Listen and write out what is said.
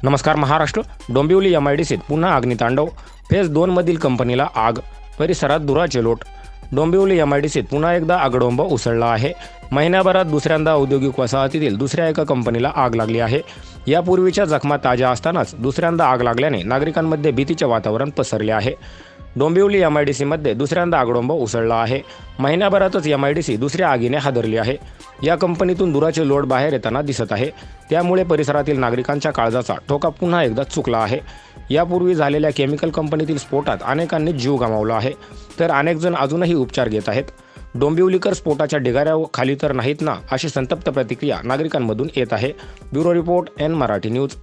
नमस्कार महाराष्ट्र. डोंबिवली MIDCत पुन्हा अग्नितांडव. फेज 2 मधील कंपनीला आग, परिसरात धुराचे लोट. डोंबिवली MIDCत पुन्हा एकदा आगडोंब उसळला आहे. महिन्याभरात दुसऱ्यांदा औद्योगिक वसाहतीतील दुसऱ्या एका कंपनीला आग लागली आहे. यापूर्वीच्या जखमा ताज्या असतानाच दुसऱ्यांदा आग लागल्याने नागरिकांमध्ये भीतीचे वातावरण पसरले आहे. डोंबिवली MIDCमध्ये दुसऱ्यांदा आगडोंब उसळला आहे. महिन्याभरातच MIDC दुसऱ्या आगीने हादरली आहे. या कंपनीतून धुराचे लोट बाहेर येताना दिसत आहे. त्यामुळे परिसरातील नागरिकांच्या काळजाचा ठोका पुन्हा एकदा चुकला आहे. यापूर्वी झालेल्या केमिकल कंपनीतील स्फोटात अनेकांनी जीव गमावला आहे, तर अनेक जण अजूनही उपचार घेत आहेत. डोंबिवलीकर स्फोटाच्या ढिगाऱ्याखाली तर नाहीत ना, अशी संतप्त प्रतिक्रिया नागरिकांमधून येत आहे. Bureau report, N Marathi news.